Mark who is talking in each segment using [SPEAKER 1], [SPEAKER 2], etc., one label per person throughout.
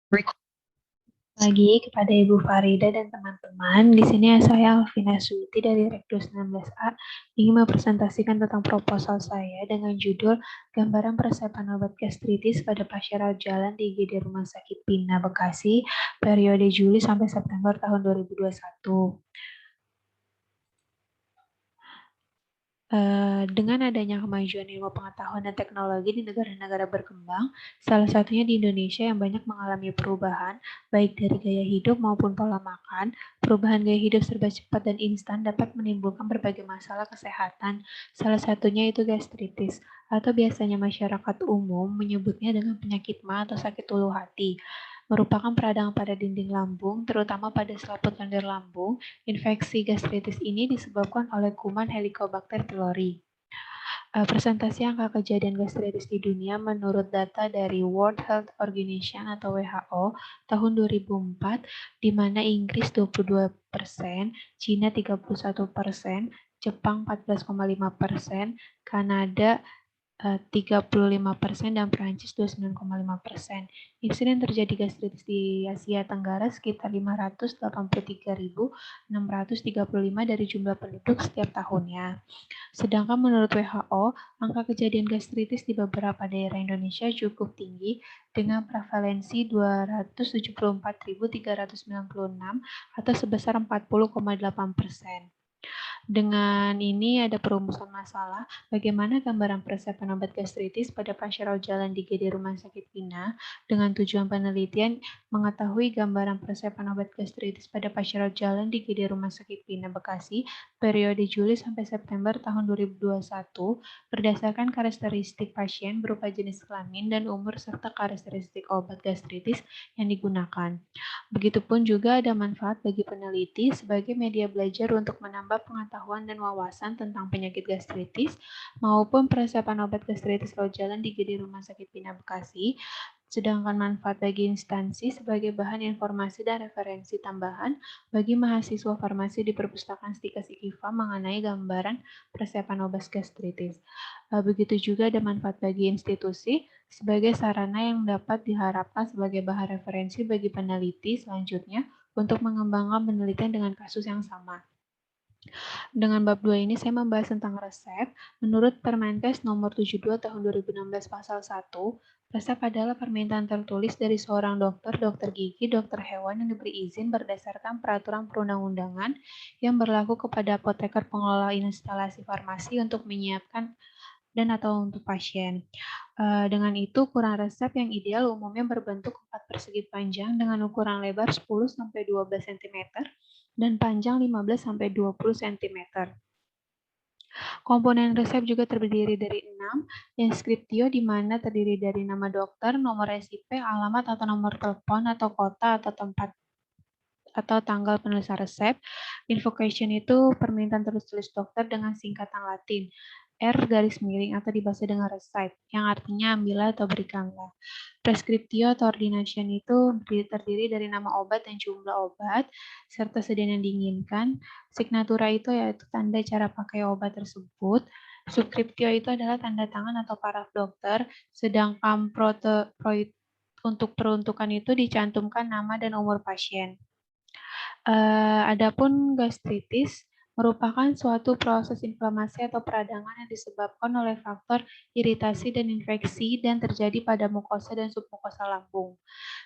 [SPEAKER 1] Pagi kepada Ibu Farida dan teman-teman. Di sini saya Alvina Suti dari Rekdus 19A ingin mempresentasikan tentang proposal saya dengan judul Gambaran Peresepan Obat Gastritis pada Pasien Rawat Jalan di IGD Rumah Sakit Pina Bekasi periode Juli sampai September tahun 2021. Dengan adanya kemajuan ilmu pengetahuan dan teknologi di negara-negara berkembang, salah satunya di Indonesia yang banyak mengalami perubahan, baik dari gaya hidup maupun pola makan, perubahan gaya hidup serba cepat dan instan dapat menimbulkan berbagai masalah kesehatan, salah satunya itu gastritis, atau biasanya masyarakat umum menyebutnya dengan penyakit ma atau sakit ulu hati, merupakan peradangan pada dinding lambung, terutama pada selaput lendir lambung. Infeksi gastritis ini disebabkan oleh kuman Helicobacter pylori. Presentasi angka kejadian gastritis di dunia menurut data dari World Health Organization atau WHO tahun 2004, di mana Inggris 22%, Cina 31%, Jepang 14,5%, Kanada 35% dan Perancis 29,5%. Insiden terjadi gastritis di Asia Tenggara sekitar 583.635 dari jumlah penduduk setiap tahunnya. Sedangkan menurut WHO, angka kejadian gastritis di beberapa daerah Indonesia cukup tinggi dengan prevalensi 274.396 atau sebesar 40,8%. Dengan ini ada perumusan masalah, bagaimana gambaran peresepan obat gastritis pada pasien rawat jalan di IGD Rumah Sakit Pina dengan tujuan penelitian mengetahui gambaran peresepan obat gastritis pada pasien rawat jalan di IGD Rumah Sakit Pina Bekasi periode Juli sampai September tahun 2021 berdasarkan karakteristik pasien berupa jenis kelamin dan umur serta karakteristik obat gastritis yang digunakan. Begitupun juga ada manfaat bagi peneliti sebagai media belajar untuk menambah pengetahuan dan wawasan tentang penyakit gastritis maupun peresepan obat gastritis rawat jalan di IGD Rumah Sakit Pina Bekasi. Sedangkan manfaat bagi instansi sebagai bahan informasi dan referensi tambahan bagi mahasiswa farmasi di perpustakaan Stika Sikiva mengenai gambaran peresepan obat gastritis. Begitu juga ada manfaat bagi institusi sebagai sarana yang dapat diharapkan sebagai bahan referensi bagi peneliti selanjutnya untuk mengembangkan penelitian dengan kasus yang sama. Dengan bab 2 ini saya membahas tentang resep. Menurut Permenkes nomor 72 tahun 2016 pasal 1, resep adalah permintaan tertulis dari seorang dokter, dokter gigi, dokter hewan yang diberi izin berdasarkan peraturan perundang-undangan yang berlaku kepada apoteker pengelola instalasi farmasi untuk menyiapkan dan atau untuk pasien. Dengan itu, ukuran resep yang ideal umumnya berbentuk 4 persegi panjang dengan ukuran lebar 10-12 cm dan panjang 15-20 cm. Komponen resep juga terdiri dari 6, inskriptio di mana terdiri dari nama dokter, nomor SIP, alamat atau nomor telepon atau kota atau tempat atau tanggal penulisan resep. Invocation itu permintaan tulis dokter dengan singkatan Latin. R garis miring atau dibaca dengan recite, yang artinya ambillah atau berikanlah. Prescriptio atau ordination itu terdiri dari nama obat dan jumlah obat, serta sediaan yang diinginkan. Signatura itu yaitu tanda cara pakai obat tersebut. Subscriptio itu adalah tanda tangan atau paraf dokter, sedangkan untuk peruntukan itu dicantumkan nama dan umur pasien. Adapun gastritis merupakan suatu proses inflamasi atau peradangan yang disebabkan oleh faktor iritasi dan infeksi dan terjadi pada mukosa dan submukosa lambung.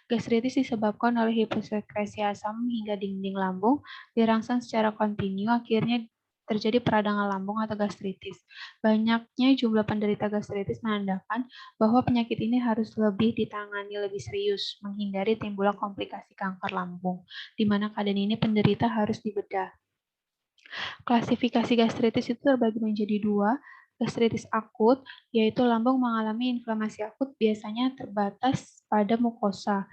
[SPEAKER 1] Gastritis disebabkan oleh hipersekresi asam hingga dinding lambung dirangsang secara kontinu, akhirnya terjadi peradangan lambung atau gastritis. Banyaknya jumlah penderita gastritis menandakan bahwa penyakit ini harus lebih ditangani lebih serius, menghindari timbulnya komplikasi kanker lambung, di mana keadaan ini penderita harus dibedah. Klasifikasi gastritis itu terbagi menjadi 2, gastritis akut, yaitu lambung mengalami inflamasi akut biasanya terbatas pada mukosa.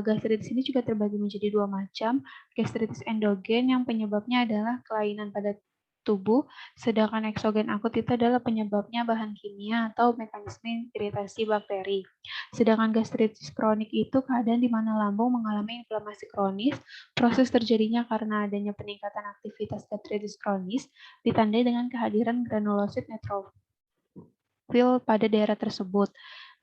[SPEAKER 1] Gastritis ini juga terbagi menjadi 2 macam, gastritis endogen yang penyebabnya adalah kelainan pada tubuh, sedangkan eksogen akut itu adalah penyebabnya bahan kimia atau mekanisme iritasi bakteri. Sedangkan gastritis kronik itu keadaan di mana lambung mengalami inflamasi kronis, proses terjadinya karena adanya peningkatan aktivitas gastritis kronis, ditandai dengan kehadiran granulosit neutrofil pada daerah tersebut.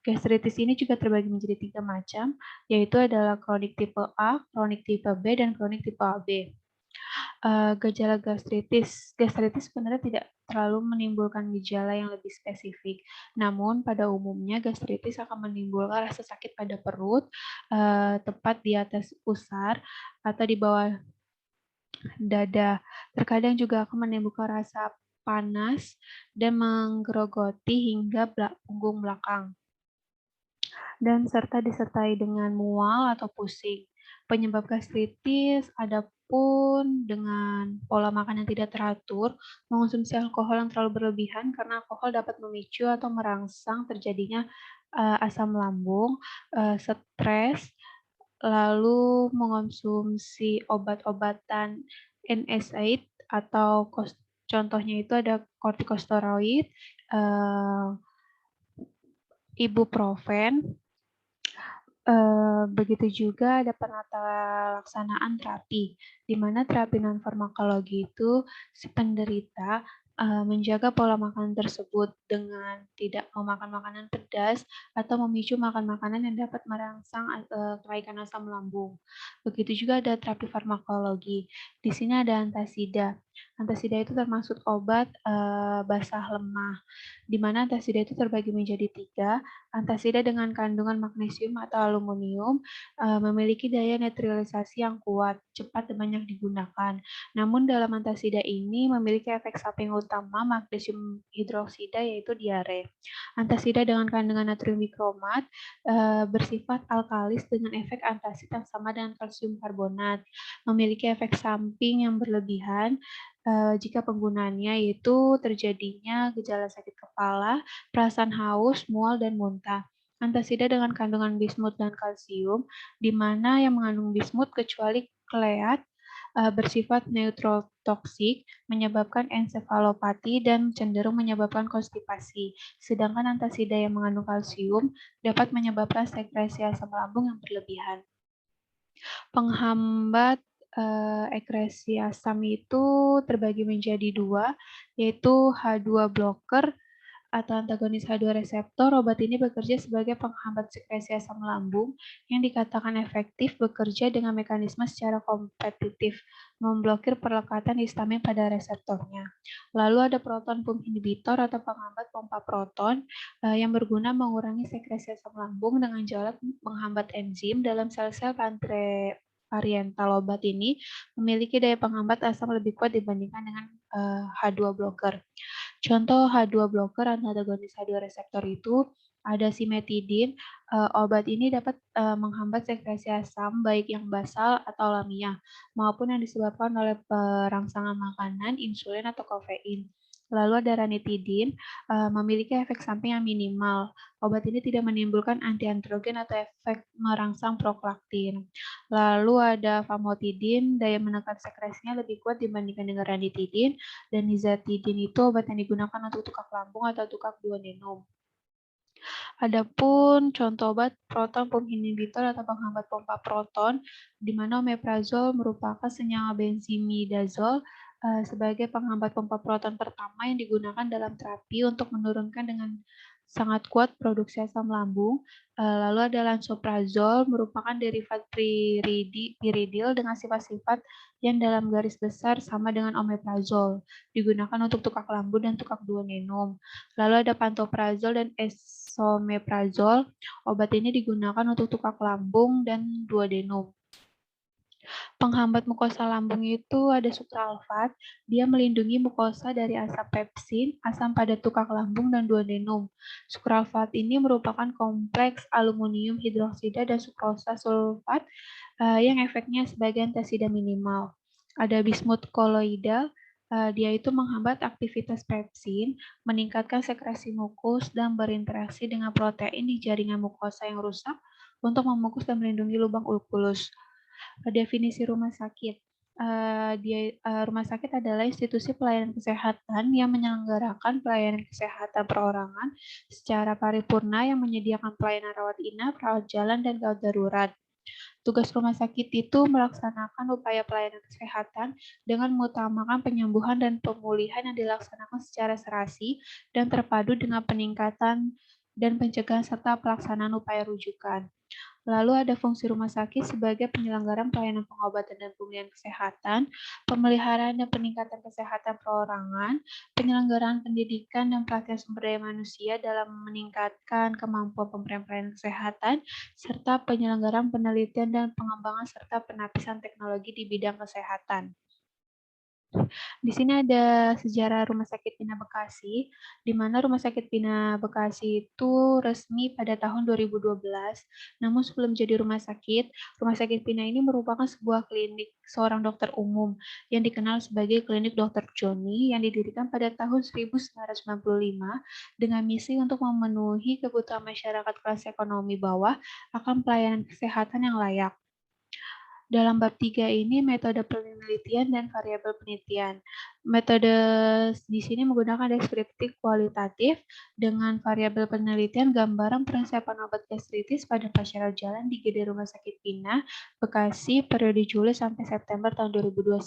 [SPEAKER 1] Gastritis ini juga terbagi menjadi 3 macam, yaitu adalah kronik tipe A, kronik tipe B, dan kronik tipe AB. Gejala gastritis. Gastritis sebenarnya tidak terlalu menimbulkan gejala yang lebih spesifik. Namun pada umumnya gastritis akan menimbulkan rasa sakit pada perut, tepat di atas pusar atau di bawah dada. Terkadang juga akan menimbulkan rasa panas dan menggerogoti hingga punggung belakang, dan serta disertai dengan mual atau pusing. Penyebab gastritis adapun dengan pola makan yang tidak teratur, mengonsumsi alkohol yang terlalu berlebihan karena alkohol dapat memicu atau merangsang terjadinya asam lambung, stres, lalu mengonsumsi obat-obatan NSAID atau contohnya itu ada kortikosteroid, ibuprofen. Begitu juga ada penata laksanaan terapi, di mana terapi non farmakologi itu si penderita menjaga pola makan tersebut dengan tidak memakan makanan pedas atau memicu makan makanan yang dapat merangsang kenaikan asam lambung. Begitu juga ada terapi farmakologi. Di sini ada antasida. Antasida itu termasuk obat basah lemah, di mana antasida itu terbagi menjadi 3. Antasida dengan kandungan magnesium atau aluminium memiliki daya netralisasi yang kuat, cepat dan banyak digunakan. Namun dalam antasida ini memiliki efek samping utama magnesium hidroksida, yaitu diare. Antasida dengan kandungan natrium bikromat bersifat alkalis dengan efek antasid yang sama dengan kalsium karbonat. Memiliki efek samping yang berlebihan jika penggunaannya yaitu terjadinya gejala sakit kepala, perasaan haus, mual, dan muntah. Antasida dengan kandungan bismut dan kalsium, di mana yang mengandung bismut kecuali kleat bersifat neurotoksik, menyebabkan ensefalopati dan cenderung menyebabkan konstipasi. Sedangkan antasida yang mengandung kalsium dapat menyebabkan sekresi asam lambung yang berlebihan. Penghambat ekresi asam itu terbagi menjadi 2, yaitu H2 blocker atau antagonis H2 reseptor. Obat ini bekerja sebagai penghambat sekresi asam lambung yang dikatakan efektif bekerja dengan mekanisme secara kompetitif, memblokir perlekatan histamin pada reseptornya. Lalu ada proton pump inhibitor atau penghambat pompa proton yang berguna mengurangi sekresi asam lambung dengan jalan menghambat enzim dalam sel-sel parietal. Obat ini memiliki daya penghambat asam lebih kuat dibandingkan dengan H2 blocker. Contoh H2 blocker antagonis H2 reseptor itu ada simetidin. Obat ini dapat menghambat sekresi asam baik yang basal atau alamiah maupun yang disebabkan oleh perangsangan makanan, insulin atau kafein. Lalu ada ranitidin, memiliki efek samping yang minimal. Obat ini tidak menimbulkan anti-androgen atau efek merangsang prolaktin. Lalu ada famotidin, daya menekan sekresinya lebih kuat dibandingkan dengan ranitidin, dan nizatidin itu obat yang digunakan untuk tukak lambung atau tukak duodenum. Adapun contoh obat proton pump inhibitor atau penghambat pompa proton, di mana omeprazol merupakan senyawa benzimidazol sebagai penghambat pompa proton pertama yang digunakan dalam terapi untuk menurunkan dengan sangat kuat produksi asam lambung. Lalu ada lansoprazol, merupakan derivat piridil dengan sifat-sifat yang dalam garis besar sama dengan omeprazol, digunakan untuk tukak lambung dan tukak duodenum. Lalu ada pantoprazol dan esomeprazol. Obat ini digunakan untuk tukak lambung dan duodenum. Penghambat mukosa lambung itu ada supralfat. Dia melindungi mukosa dari asam pepsin, asam pada tukak lambung, dan duodenum. Supralfat ini merupakan kompleks aluminium hidroksida dan sukrosa sulfat yang efeknya sebagai antasida minimal. Ada bismut koloidal. Dia itu menghambat aktivitas pepsin, meningkatkan sekresi mukus, dan berinteraksi dengan protein di jaringan mukosa yang rusak untuk memukus dan melindungi lubang ulkulus. Definisi rumah sakit. Rumah sakit adalah institusi pelayanan kesehatan yang menyelenggarakan pelayanan kesehatan perorangan secara paripurna yang menyediakan pelayanan rawat inap, rawat jalan, dan gawat darurat. Tugas rumah sakit itu melaksanakan upaya pelayanan kesehatan dengan mengutamakan penyembuhan dan pemulihan yang dilaksanakan secara serasi dan terpadu dengan peningkatan dan pencegahan serta pelaksanaan upaya rujukan. Lalu ada fungsi rumah sakit sebagai penyelenggaraan pelayanan pengobatan dan pemulihan kesehatan, pemeliharaan dan peningkatan kesehatan perorangan, penyelenggaraan pendidikan dan pelatihan sumber daya manusia dalam meningkatkan kemampuan pemberian pelayanan kesehatan, serta penyelenggaraan penelitian dan pengembangan serta penapisan teknologi di bidang kesehatan. Di sini ada sejarah Rumah Sakit Pina Bekasi, di mana Rumah Sakit Pina Bekasi itu resmi pada tahun 2012. Namun sebelum jadi rumah Rumah Sakit Pina ini merupakan sebuah klinik seorang dokter umum yang dikenal sebagai Klinik Dr. Joni yang didirikan pada tahun 1995 dengan misi untuk memenuhi kebutuhan masyarakat kelas ekonomi bawah akan pelayanan kesehatan yang layak. Dalam bab 3 ini metode penelitian dan variabel penelitian. Metode di sini menggunakan deskriptif kualitatif dengan variabel penelitian gambaran persiapan obat gastritis pada pasien rawat jalan di IGD Rumah Sakit Pina, Bekasi periode Juli sampai September tahun 2021.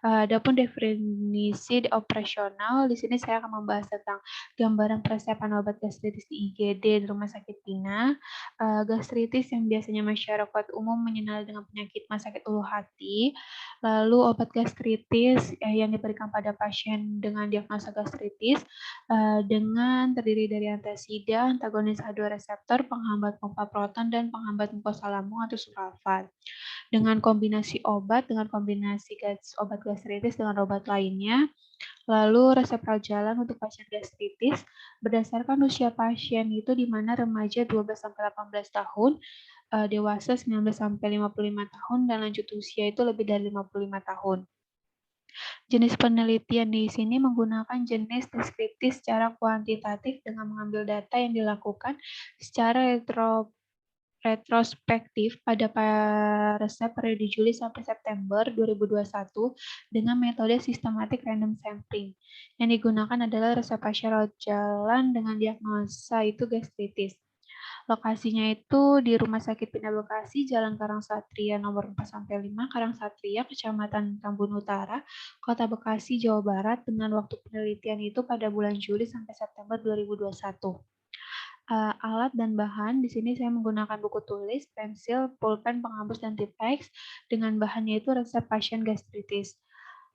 [SPEAKER 1] Adapun definisi operasional, di sini saya akan membahas tentang gambaran persiapan obat gastritis di IGD di Rumah Sakit Pina. Gastritis yang biasanya masyarakat umum mengenal dengan penyakit sakit ulu hati. Lalu obat gastritis yang diberikan pada pasien dengan diagnosa gastritis dengan terdiri dari antasida, antagonis H2 reseptor, penghambat pompa proton, dan penghambat mukosa lambung atau sulfat. Dengan kombinasi obat, obat gastritis dengan obat lainnya. Lalu resep rawat jalan untuk pasien gastritis berdasarkan usia pasien itu di mana remaja 12 sampai 18 tahun, dewasa 19 sampai 55 tahun dan lanjut usia itu lebih dari 55 tahun. Jenis penelitian di sini menggunakan jenis deskriptif secara kuantitatif dengan mengambil data yang dilakukan secara retrospektif pada resep periode Juli sampai September 2021 dengan metode sistematik random sampling. Yang digunakan adalah resep pasien rawat jalan dengan diagnosa itu gastritis. Lokasinya itu di Rumah Sakit Pina Bekasi, Jalan Karangsatria nomor 4-5, Karangsatria, Kecamatan Tambun Utara, Kota Bekasi, Jawa Barat, dengan waktu penelitian itu pada bulan Juli sampai September 2021. Alat dan bahan, di sini saya menggunakan buku tulis, pensil, pulpen, penghapus, dan tipex, dengan bahannya itu resep pasien gastritis.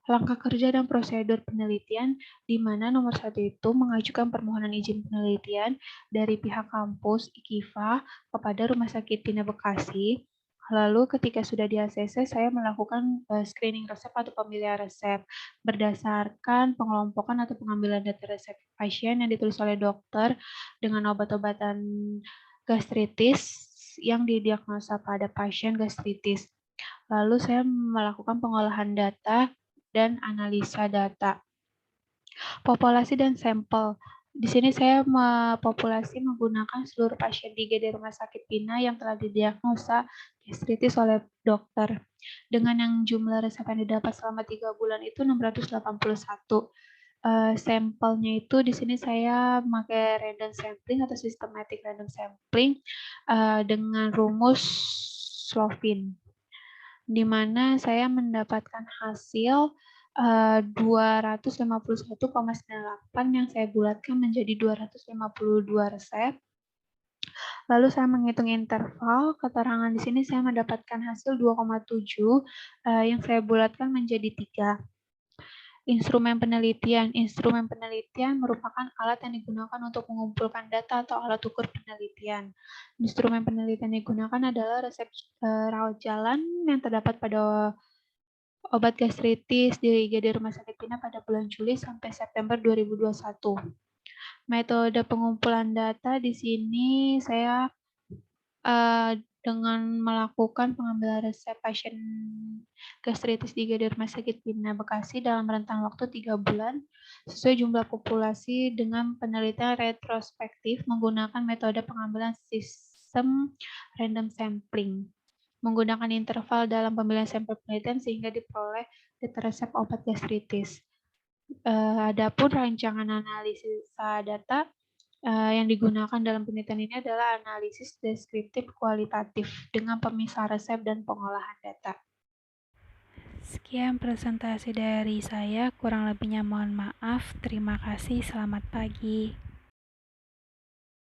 [SPEAKER 1] Langkah kerja dan prosedur penelitian, di mana nomor 1 itu mengajukan permohonan izin penelitian dari pihak kampus IKIVA kepada Rumah Sakit Pina Bekasi. Lalu ketika sudah di ACC, saya melakukan screening resep atau pemilihan resep berdasarkan pengelompokan atau pengambilan data resep pasien yang ditulis oleh dokter dengan obat-obatan gastritis yang didiagnosa pada pasien gastritis. Lalu saya melakukan pengolahan data dan analisa data. Populasi dan sampel. Di sini saya populasi menggunakan seluruh pasien di IGD Rumah Sakit Pina yang telah didiagnosa gastritis oleh dokter. Dengan yang jumlah resep yang didapat selama 3 bulan itu 681. Sampelnya itu di sini saya memakai random sampling atau systematic random sampling dengan rumus Slovin, di mana saya mendapatkan hasil 251,98 yang saya bulatkan menjadi 252 resep. Lalu saya menghitung interval, keterangan di sini saya mendapatkan hasil 2,7 yang saya bulatkan menjadi 3. Instrumen penelitian. Instrumen penelitian merupakan alat yang digunakan untuk mengumpulkan data atau alat ukur penelitian. Instrumen penelitian yang digunakan adalah resep rawat jalan yang terdapat pada obat gastritis di IGD Rumah Sakit Pina pada bulan Juli sampai September 2021. Metode pengumpulan data di sini saya dengan melakukan pengambilan resep pasien gastritis di IGD Rumah Sakit Pina Bekasi dalam rentang waktu 3 bulan sesuai jumlah populasi dengan penelitian retrospektif menggunakan metode pengambilan sistem random sampling. Menggunakan interval dalam pemilihan sampel penelitian sehingga diperoleh data resep obat gastritis. Adapun rancangan analisis data yang digunakan dalam penelitian ini adalah analisis deskriptif kualitatif dengan pemisah resep dan pengolahan data.
[SPEAKER 2] Sekian presentasi dari saya, kurang lebihnya mohon maaf. Terima kasih, selamat pagi.